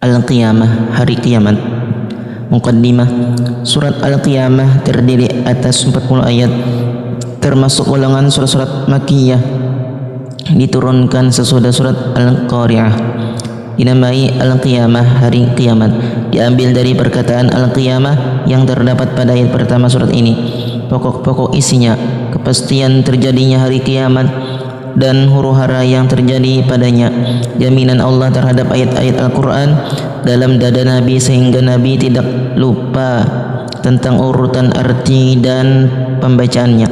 Al-Qiyamah, hari kiamat. Muqaddimah. Surat Al-Qiyamah terdiri atas 40 ayat, termasuk ulangan surat-surat Makkiyah, diturunkan sesudah surat Al-Qari'ah. Dinamai Al-Qiyamah, hari kiamat, diambil dari perkataan Al-Qiyamah yang terdapat pada ayat pertama surat ini. Pokok-pokok isinya kepastian terjadinya hari kiamat dan huru-hara yang terjadi padanya, jaminan Allah terhadap ayat-ayat Al-Quran dalam dada Nabi sehingga Nabi tidak lupa tentang urutan arti dan pembacaannya,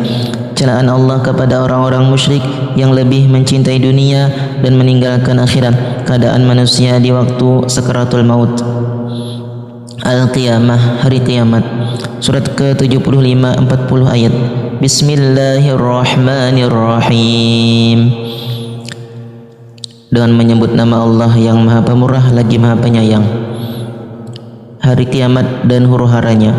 celaan Allah kepada orang-orang musyrik yang lebih mencintai dunia dan meninggalkan akhirat, keadaan manusia di waktu sakaratul maut. Al-Qiyamah, hari kiamat. Surat ke-75, 40 ayat. Bismillahirrahmanirrahim. Dengan menyebut nama Allah yang Maha Pemurah lagi Maha Penyayang. Hari kiamat dan huru-haranya.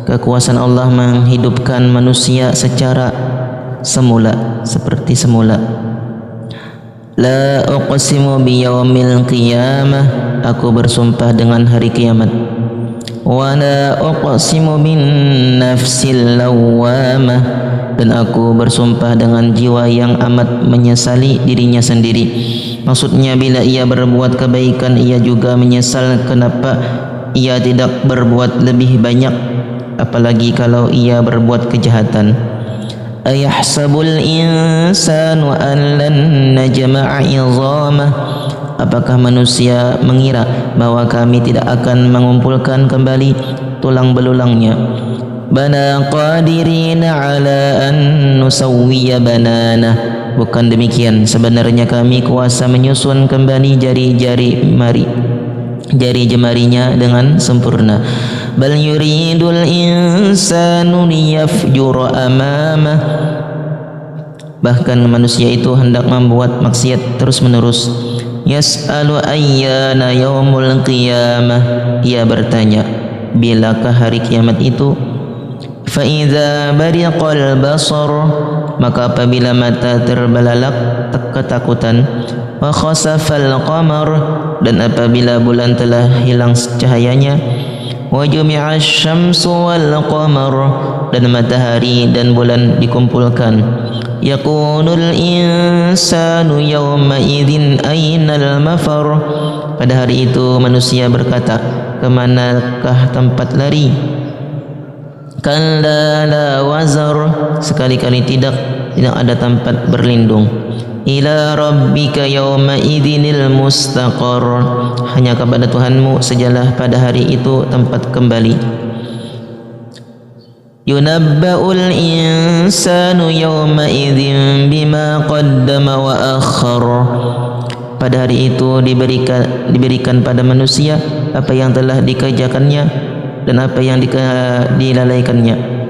Kekuasaan Allah menghidupkan manusia secara semula, seperti semula. La uqsimu biyaumil qiyamah, aku bersumpah dengan hari kiamat. Wa la uqsimu bin nafsil lawwamah, dan aku bersumpah dengan jiwa yang amat menyesali dirinya sendiri. Maksudnya bila ia berbuat kebaikan ia juga menyesal kenapa ia tidak berbuat lebih banyak, apalagi kalau ia berbuat kejahatan. Ayahsabul insanu an lan najma'a 'idhamah, apakah manusia mengira bahwa kami tidak akan mengumpulkan kembali tulang belulangnya? Bana qadirina ala an nusawwiya banana, bukan demikian, sebenarnya kami kuasa menyusun kembali jari jemarinya dengan sempurna. Bal yuridul insanu liyafjura amamah, bahkan manusia itu hendak membuat maksiat terus menerus. Yas'alu ayyana yaumul qiyamah, ia bertanya bilakah hari kiamat itu? Fa idza bariqal basar, maka apabila mata terbelalak ketakutan. Wa khasafal qamar, dan apabila bulan telah hilang cahayanya. Wa jumi'asy syamsu wal qamar, dan matahari dan bulan dikumpulkan. Yaqulul insanu yawma idzin aynal mafar, pada hari itu manusia berkata, kemanakah tempat lari? Kalla la wazar, sekali-kali tidak ada tempat berlindung. Ila rabbika yawma idzinil mustaqar, hanya kepada Tuhanmu sejalah pada hari itu tempat kembali. Yunabba'ul insanu yawma idzin bima qaddama wa akhar, pada hari itu diberikan pada manusia apa yang telah dikerjakannya dan apa yang dilalaikannya.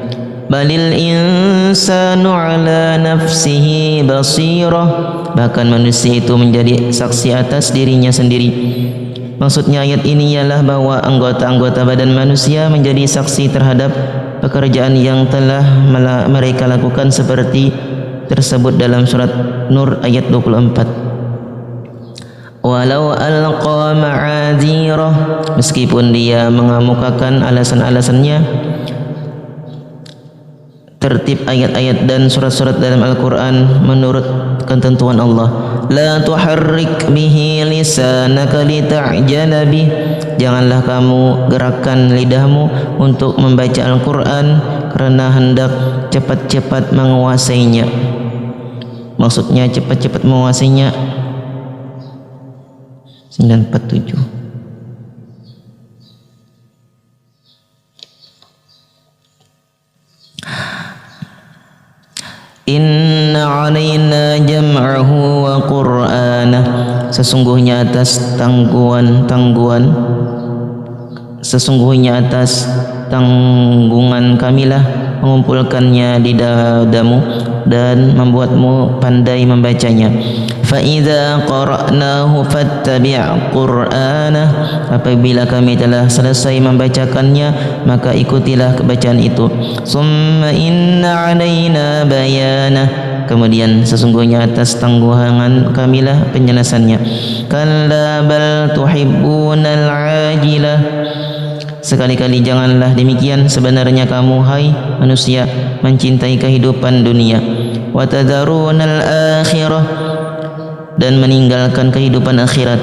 Balil insanu ala nafsihi basirah, bahkan manusia itu menjadi saksi atas dirinya sendiri. Maksudnya ayat ini ialah bahwa anggota-anggota badan manusia menjadi saksi terhadap pekerjaan yang telah mereka lakukan, seperti tersebut dalam surat Nur ayat 24. Walau alqa ma'adzirah, meskipun dia mengemukakan alasan-alasannya. Tertib ayat-ayat dan surat-surat dalam Al-Quran menurut ketentuan Allah. La tuharrik bihi lisanaka lita'jala bih, janganlah kamu gerakkan lidahmu untuk membaca Al-Quran karena hendak cepat-cepat menguasainya. Maksudnya cepat-cepat menguasainya. 947. Inna alaina jam'ahu wa qur'anah, sesungguhnya atas tanggungan kamilah mengumpulkannya di dadamu dan membuatmu pandai membacanya. Fa idza qara'nahu fattabi' qur'anah, apabila kami telah selesai membacakannya maka ikutilah bacaan itu. Summa inna alaina bayanah, kemudian sesungguhnya atas tanggungan kamilah penjelasannya. Kalla bal tuhibbunal ajilah, sekali-kali janganlah demikian, sebenarnya kamu hai manusia mencintai kehidupan dunia. Wa tadharunal akhirah, dan meninggalkan kehidupan akhirat.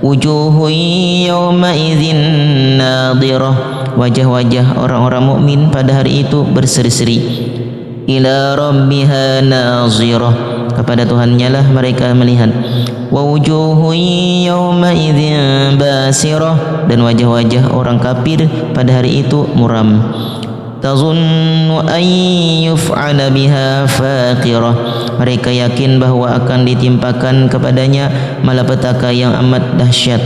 Wujuhun yawma idzin nadhirah, wajah-wajah orang-orang mukmin pada hari itu berseri-seri. Ila rabbiha nazirah, kepada Tuhannya lah mereka melihat. Wa wujuhun yawma idzin basirah, dan wajah-wajah orang kafir pada hari itu muram. Tazunnu an yuf'ala biha faqirah, mereka yakin bahwa akan ditimpakan kepadanya malapetaka yang amat dahsyat.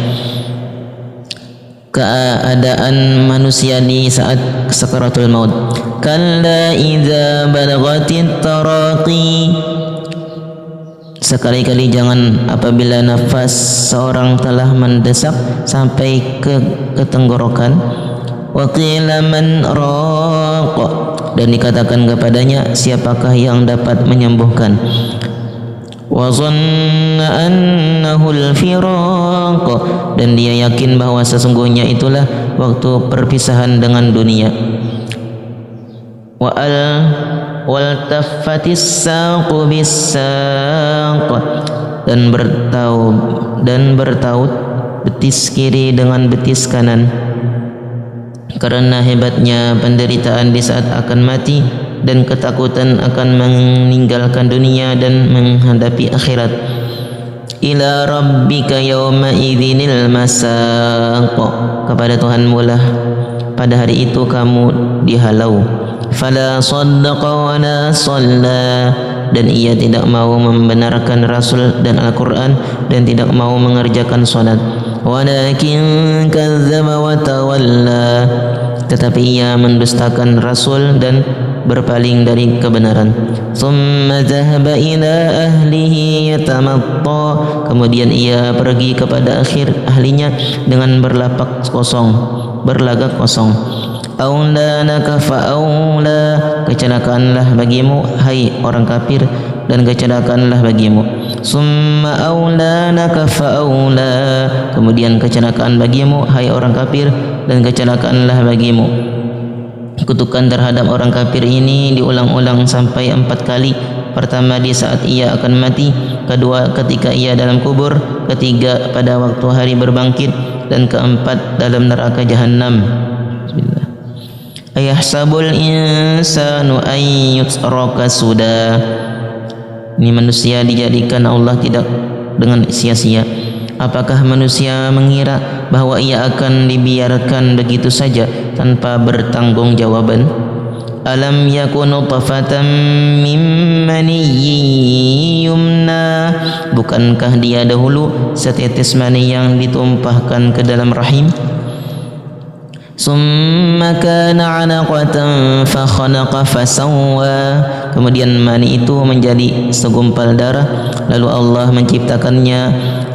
Keadaan manusia di saat sakaratul maut. Kalla idza balagatit taraqi, sekali-kali jangan apabila nafas seorang telah mendesak sampai ke tenggorokan. Wa qila man raq, dan dikatakan kepadanya siapakah yang dapat menyembuhkan. Wa zanna annahu al-firaq, dan dia yakin bahwa sesungguhnya itulah waktu perpisahan dengan dunia. Wal taffatis saqu bis-saq, dan bertaut betis kiri dengan betis kanan, karena hebatnya penderitaan di saat akan mati dan ketakutan akan meninggalkan dunia dan menghadapi akhirat. Ila rabbika yawma idzinil masaq, kepada Tuhanmu lah pada hari itu kamu dihalau. Fala saddaqa wa la shalla, dan ia tidak mau membenarkan Rasul dan Al-Quran dan tidak mau mengerjakan salat. Walakin kadzdzaba wa tawalla, tetapi ia mendustakan Rasul dan berpaling dari kebenaran. Tsumma dhahaba ila ahlihi yatamatta, kemudian ia pergi kepada ahlinya dengan berlagak kosong. Aula laka fa'aula, kecelakaanlah bagimu hai orang kafir, dan kecelakaanlah bagimu. Summa aula laka fa'aula, kemudian kecelakaan bagimu hai orang kafir, dan kecelakaanlah bagimu. Kutukan terhadap orang kafir ini diulang-ulang sampai 4 kali. Pertama di saat ia akan mati, kedua ketika ia dalam kubur, ketiga pada waktu hari berbangkit, dan keempat dalam neraka jahanam. Bismillah. Ayahsabul insanu an yutraka suda, ini manusia dijadikan Allah tidak dengan sia-sia. Apakah manusia mengira bahwa ia akan dibiarkan begitu saja tanpa bertanggungjawaban? Alam yakunu tafatan min maniyyin yumna, bukankah dia dahulu setetes mani yang ditumpahkan ke dalam rahim? Summa kana 'alaqatan fa khalaqa fasawwa, kemudian mani itu menjadi segumpal darah, lalu Allah menciptakannya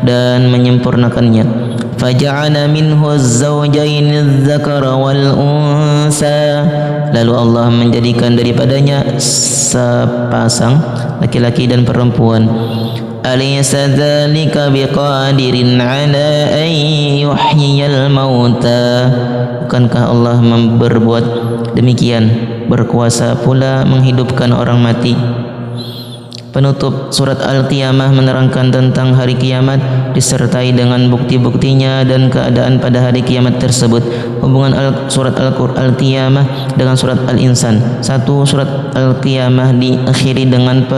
dan menyempurnakannya. Faja'ala minhu az-zawjayn adh-dhakara wal unsa, lalu Allah menjadikan daripadanya sepasang laki-laki dan perempuan. Alaysa dzalika biqadirin 'ala an yuhyiyal mauta, bukankah Allah berbuat demikian, berkuasa pula menghidupkan orang mati. Penutup surat Al-Qiyamah menerangkan tentang hari kiamat disertai dengan bukti-buktinya dan keadaan pada hari kiamat tersebut. Hubungan surat Al-Qiyamah dengan surat Al-Insan. Satu, surat Al-Qiyamah diakhiri dengan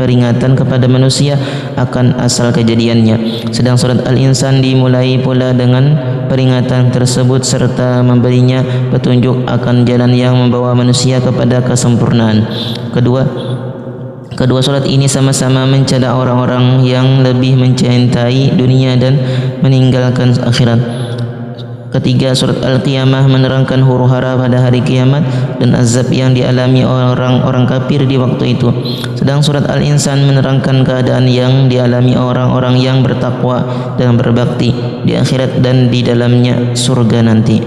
peringatan kepada manusia akan asal kejadiannya, sedang surat Al-Insan dimulai pula dengan peringatan tersebut serta memberinya petunjuk akan jalan yang membawa manusia kepada kesempurnaan. Kedua surat ini sama-sama mencela orang-orang yang lebih mencintai dunia dan meninggalkan akhirat. Ketiga, surat Al-Qiyamah menerangkan huru-hara pada hari kiamat dan azab yang dialami orang-orang kafir di waktu itu. Sedang surat Al-Insan menerangkan keadaan yang dialami orang-orang yang bertakwa dan berbakti di akhirat dan di dalam surga nanti.